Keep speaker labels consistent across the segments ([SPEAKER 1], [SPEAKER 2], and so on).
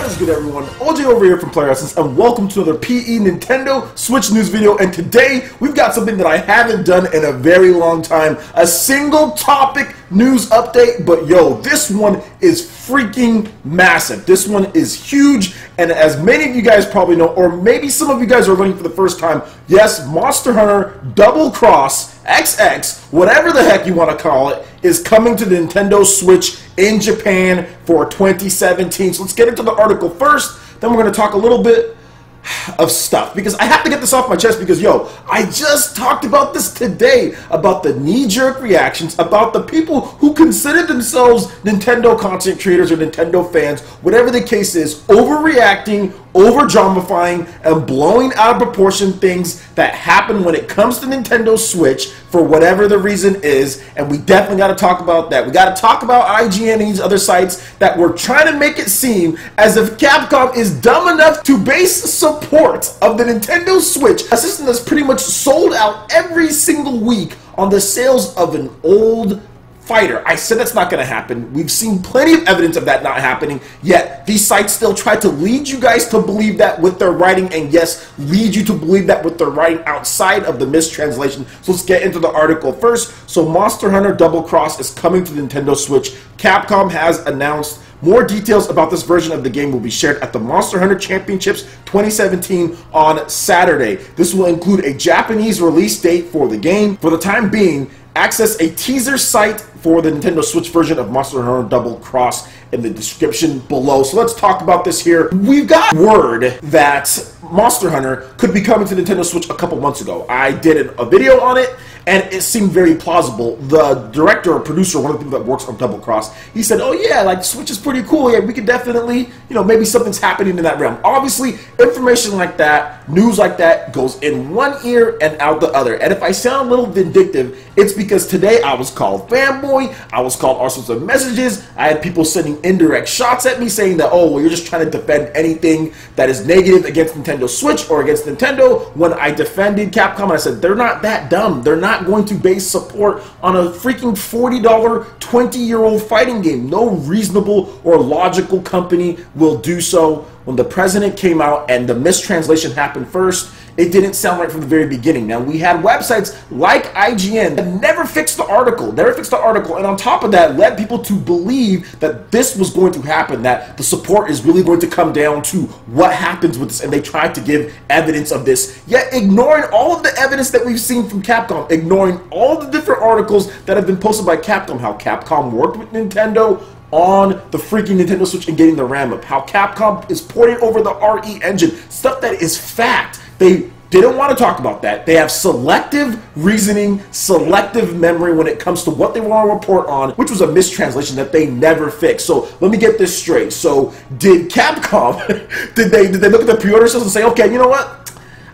[SPEAKER 1] What is good, everyone? OJ over here from PlayerEssence, and welcome to another PE Nintendo Switch news video. And today we've got something that I haven't done in a very long time, a single topic news update. But yo, this one is freaking massive. This one is huge, and as many of you guys probably know, or maybe some of you guys are learning for the first time, yes, Monster Hunter Double Cross XX, whatever the heck you want to call it, is coming to the Nintendo Switch in Japan for 2017. So let's get into the article first, then we're going to talk a little bit of stuff, because I have to get this off my chest, because yo, I just talked about this today, about the knee-jerk reactions, about the people who consider themselves Nintendo content creators or Nintendo fans, whatever the case is, overreacting, over-dramifying, and blowing out of proportion things that happen when it comes to Nintendo Switch for whatever the reason is. And we definitely got to talk about that. We got to talk about IGN and these other sites that were trying to make it seem as if Capcom is dumb enough to base support of the Nintendo Switch, a system that's pretty much sold out every single week, on the sales of an old fighter. I said that's not going to happen. We've seen plenty of evidence of that not happening, yet these sites still try to lead you guys to believe that with their writing, and yes, lead you to believe that with their writing outside of the mistranslation. So let's get into the article first. So Monster Hunter Double Cross is coming to the Nintendo Switch. Capcom has announced more details about this version of the game will be shared at the Monster Hunter Championships 2017 on Saturday. This will include a Japanese release date for the game. For the time being, access a teaser site for the Nintendo Switch version of Monster Hunter Double Cross in the description below. So let's talk about this here. We've got word that Monster Hunter could be coming to Nintendo Switch a couple months ago. I did a video on it, and it seemed very plausible. The director or producer, one of the people that works on Double Cross, he said, oh yeah, like Switch is pretty cool. Yeah, we could definitely, you know, maybe something's happening in that realm. Obviously, information like that, news like that, goes in one ear and out the other. And if I sound a little vindictive, it's because today I was called fanboy, I was called all sorts of messages, I had people sending indirect shots at me saying that, oh, well, you're just trying to defend anything that is negative against Nintendo Switch or against Nintendo. When I defended Capcom, I said, they're not that dumb. They're not going to base support on a freaking $40 20-year-old fighting game. No reasonable or logical company will do so. When the president came out and the mistranslation happened first, it didn't sound right from the very beginning. Now, we had websites like IGN that never fixed the article, and on top of that, led people to believe that this was going to happen, that the support is really going to come down to what happens with this, and they tried to give evidence of this, yet ignoring all of the evidence that we've seen from Capcom, ignoring all the different articles that have been posted by Capcom, how Capcom worked with Nintendo on the freaking Nintendo Switch and getting the RAM up, how Capcom is porting over the RE engine, stuff that is fact. They didn't want to talk about that. They have selective reasoning, selective memory when it comes to what they want to report on, which was a mistranslation that they never fixed. So let me get this straight. So did Capcom, did they look at the pre-order sales and say, okay, you know what?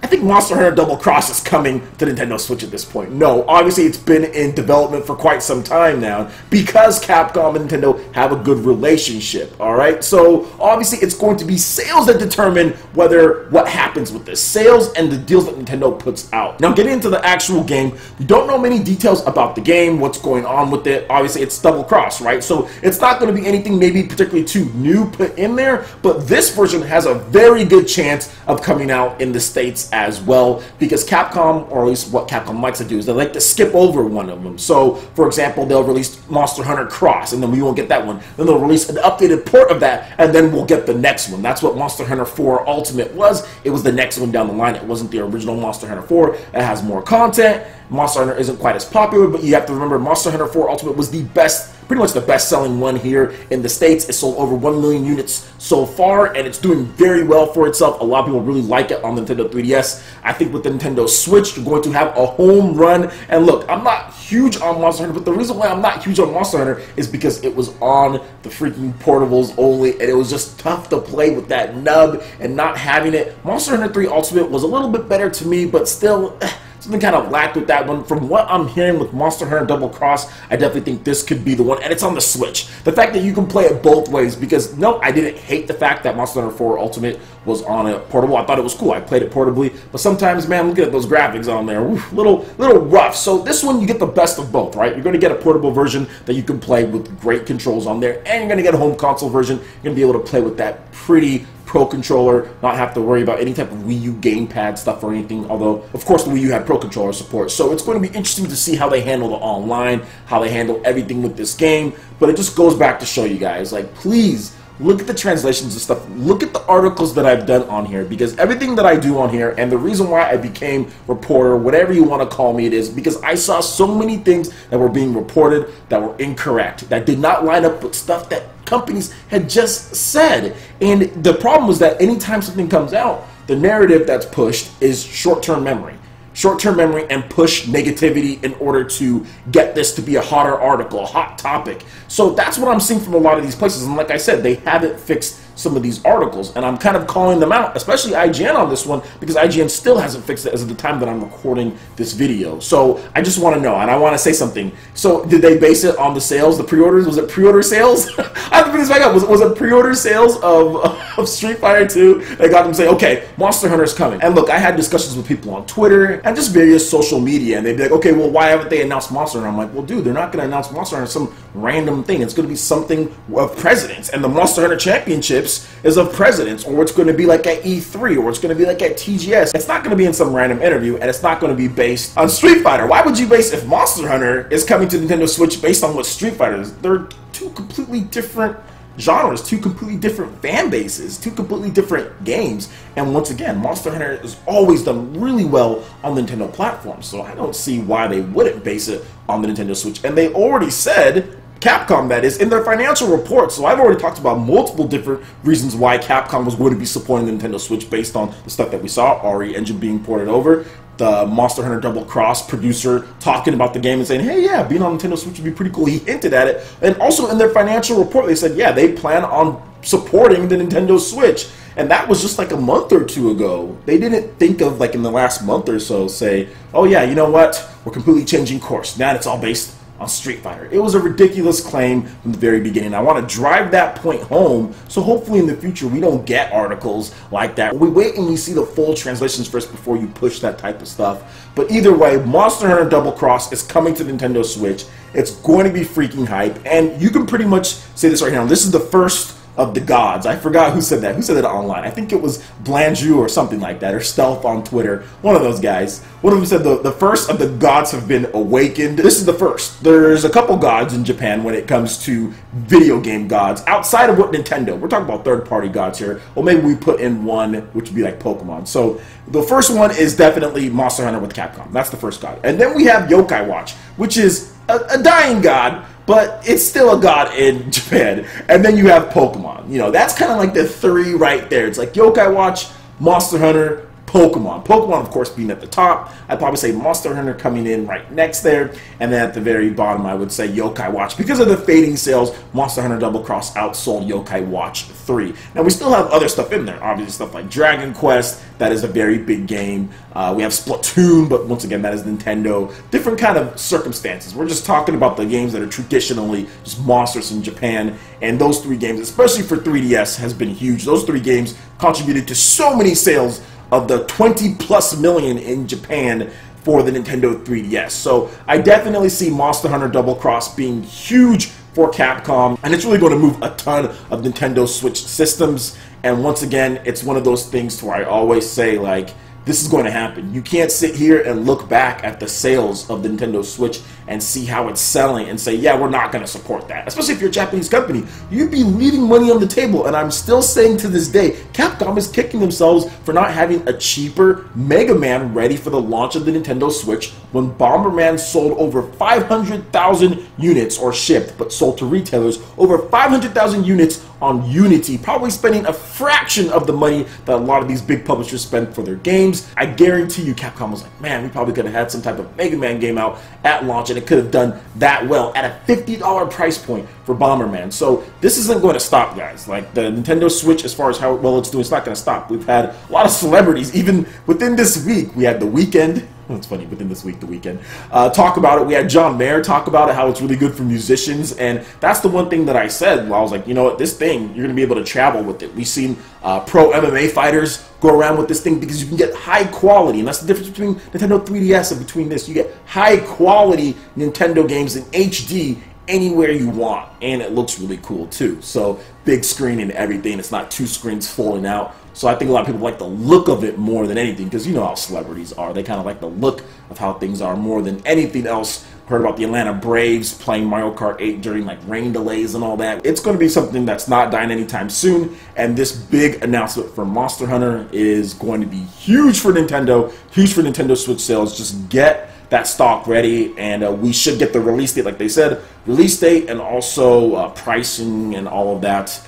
[SPEAKER 1] I think Monster Hunter Double Cross is coming to Nintendo Switch at this point. No, obviously it's been in development for quite some time now, because Capcom and Nintendo have a good relationship, alright? So obviously it's going to be sales that determine what happens with this. Sales and the deals that Nintendo puts out. Now, getting into the actual game, we don't know many details about the game, what's going on with it. Obviously it's Double Cross, right? So it's not going to be anything maybe particularly too new put in there, but this version has a very good chance of coming out in the States as well, because Capcom, or at least what Capcom likes to do, is they like to skip over one of them. So, for example, they'll release Monster Hunter Cross, and then we won't get that one. Then they'll release an updated port of that, and then we'll get the next one. That's what Monster Hunter 4 Ultimate was. It was the next one down the line. It wasn't the original Monster Hunter 4. It has more content. Monster Hunter isn't quite as popular, but you have to remember Monster Hunter 4 Ultimate was the best, pretty much the best-selling one here in the States. It sold over 1 million units so far, and it's doing very well for itself. A lot of people really like it on the Nintendo 3DS. I think with the Nintendo Switch, you're going to have a home run. And look, I'm not huge on Monster Hunter, but the reason why I'm not huge on Monster Hunter is because it was on the freaking portables only, and it was just tough to play with that nub and not having it. Monster Hunter 3 Ultimate was a little bit better to me, but still, something kind of lacked with that one. From what I'm hearing with Monster Hunter Double Cross, I definitely think this could be the one, and it's on the Switch. The fact that you can play it both ways, because no, I didn't hate the fact that Monster Hunter 4 Ultimate was on a portable. I thought it was cool. I played it portably, but sometimes, man, look at those graphics on there, oof, little rough. So this one, you get the best of both, right? You're going to get a portable version that you can play with great controls on there, and you're going to get a home console version. You're going to be able to play with that pretty Pro Controller, not have to worry about any type of Wii U gamepad stuff or anything, although, of course, the Wii U had Pro Controller support. So it's going to be interesting to see how they handle the online, how they handle everything with this game. But it just goes back to show you guys, like, please look at the translations and stuff. Look at the articles that I've done on here, because everything that I do on here, and the reason why I became reporter, whatever you want to call me, it is because I saw so many things that were being reported that were incorrect, that did not line up with stuff that companies had just said. And the problem was that anytime something comes out, the narrative that's pushed is short-term memory. Short-term memory and push negativity in order to get this to be a hotter article, a hot topic. So that's what I'm seeing from a lot of these places. And like I said, they haven't fixed some of these articles, and I'm kind of calling them out, especially IGN on this one, because IGN still hasn't fixed it as of the time that I'm recording this video. So I just want to know, and I want to say something. So did they base it on the sales, the pre-orders? Was it pre-order sales? I have to put this back up. Was it pre-order sales of Street Fighter 2 that got them to say, okay, Monster Hunter is coming? And look, I had discussions with people on Twitter and just various social media, and they'd be like, okay, well, why haven't they announced Monster Hunter? I'm like, well, dude, they're not going to announce Monster Hunter some random thing. It's going to be something of precedence, and the Monster Hunter Championships is of precedence, or it's going to be like at E3, or it's going to be like at TGS. It's not going to be in some random interview, and it's not going to be based on Street Fighter. Why would you base, if Monster Hunter is coming to Nintendo Switch, based on what Street Fighter is? They're two completely different genres, two completely different fan bases, two completely different games. And once again, Monster Hunter has always done really well on the Nintendo platform, so I don't see why they wouldn't base it on the Nintendo Switch. And they already said, Capcom that is, in their financial report. So I've already talked about multiple different reasons why Capcom was going to be supporting the Nintendo Switch based on the stuff that we saw, RE Engine being ported over, the Monster Hunter Double Cross producer talking about the game and saying, hey, yeah, being on Nintendo Switch would be pretty cool. He hinted at it. And also in their financial report, they said, yeah, they plan on supporting the Nintendo Switch. And that was just like a month or two ago. They didn't think of, like, in the last month or so, say, oh yeah, you know what, we're completely changing course. Now it's all based on Street Fighter. It was a ridiculous claim from the very beginning. I want to drive that point home, so hopefully in the future we don't get articles like that. We wait and we see the full translations first before you push that type of stuff. But either way, Monster Hunter Double Cross is coming to Nintendo Switch. It's going to be freaking hype, and you can pretty much say this right now. This is the first of the gods. I forgot who said that. Who said that online? I think it was Blanju or something like that, or Stealth on Twitter. One of those guys. One of them said the first of the gods have been awakened. This is the first. There's a couple gods in Japan when it comes to video game gods outside of what Nintendo. We're talking about third-party gods here. Well, maybe we put in one, which would be like Pokemon. So the first one is definitely Monster Hunter with Capcom. That's the first god. And then we have Yokai Watch, which is a dying god, but it's still a god in Japan. And then you have Pokemon. You know, that's kind of like the three right there. It's like Yokai Watch, Monster Hunter, Pokemon. Pokemon, of course, being at the top. I'd probably say Monster Hunter coming in right next there. And then at the very bottom, I would say Yokai Watch. Because of the fading sales, Monster Hunter Double Cross outsold Yokai Watch 3. Now, we still have other stuff in there. Obviously, stuff like Dragon Quest. That is a very big game. We have Splatoon, but once again, that is Nintendo. Different kind of circumstances. We're just talking about the games that are traditionally just monsters in Japan. And those three games, especially for 3DS, has been huge. Those three games contributed to so many sales of the 20+ million in Japan for the Nintendo 3DS. So I definitely see Monster Hunter Double Cross being huge for Capcom, and it's really going to move a ton of Nintendo Switch systems. And once again, it's one of those things where I always say, like, this is going to happen. You can't sit here and look back at the sales of the Nintendo Switch and see how it's selling and say, yeah, we're not going to support that. Especially if you're a Japanese company. You'd be leaving money on the table. And I'm still saying to this day, Capcom is kicking themselves for not having a cheaper Mega Man ready for the launch of the Nintendo Switch when Bomberman sold over 500,000 units, or shipped, but sold to retailers, over 500,000 units on Unity, probably spending a fraction of the money that a lot of these big publishers spend for their games. I guarantee you Capcom was like, man, we probably could have had some type of Mega Man game out at launch, and it could have done that well at a $50 price point for Bomberman. So this isn't going to stop, guys. Like, the Nintendo Switch, as far as how well it's doing, it's not going to stop. We've had a lot of celebrities, even within this week. We had The Weeknd, It's funny, within this week, the weekend, talk about it. We had John Mayer talk about it, how it's really good for musicians, and that's the one thing that I said. I was like, you know what, this thing, you're going to be able to travel with it. We've seen pro MMA fighters go around with this thing because you can get high quality, and that's the difference between Nintendo 3DS and between this. You get high quality Nintendo games in HD anywhere you want, and it looks really cool too. So big screen and everything. It's not two screens falling out. So I think a lot of people like the look of it more than anything, because you know how celebrities are. They kind of like the look of how things are more than anything else. Heard about the Atlanta Braves playing Mario Kart 8 during like rain delays and all that. It's going to be something that's not dying anytime soon, and this big announcement for Monster Hunter is going to be huge for Nintendo, huge for Nintendo Switch sales. Just get that stock ready, and we should get the release date, like they said, release date, and also pricing and all of that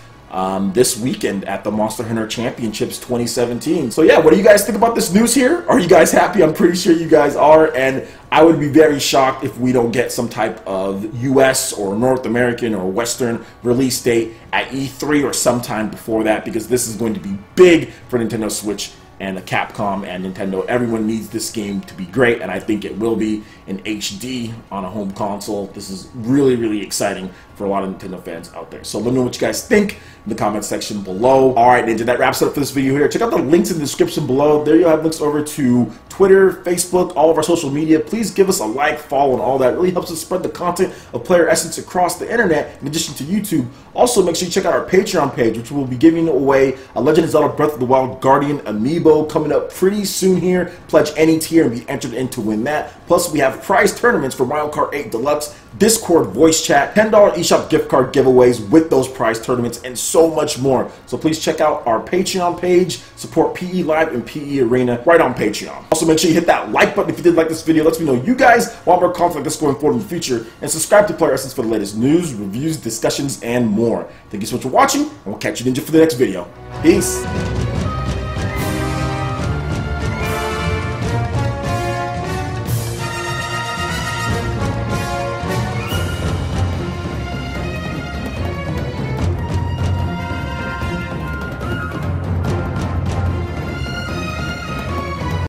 [SPEAKER 1] this weekend at the Monster Hunter Championships 2017. So yeah, what do you guys think about this news here? Are you guys happy? I'm pretty sure you guys are, and I would be very shocked if we don't get some type of US or North American or Western release date at E3 or sometime before that, because this is going to be big for Nintendo Switch and Capcom and Nintendo. Everyone needs this game to be great, and I think it will be in HD on a home console. This is really, really exciting for a lot of Nintendo fans out there. So let me know what you guys think in the comment section below. Alright, Ninja, that wraps it up for this video here. Check out the links in the description below. There you'll have links over to Twitter, Facebook, all of our social media. Please give us a like, follow, and all that. It really helps us spread the content of PlayerEssence across the internet, in addition to YouTube. Also, make sure you check out our Patreon page, which will be giving away a Legend of Zelda Breath of the Wild Guardian Amiibo coming up pretty soon here. Pledge any tier and be entered in to win that. Plus, we have prize tournaments for Mario Kart 8 Deluxe, Discord voice chat, $10 eShop gift card giveaways with those prize tournaments, and so much more. So please check out our Patreon page. Support PE Live and PE Arena right on Patreon. Also, make sure you hit that like button if you did like this video. Lets me know you guys want more content like this going forward in the future. And subscribe to PlayerEssence for the latest news, reviews, discussions, and more. Thank you so much for watching, and we'll catch you, Ninja, for the next video. Peace.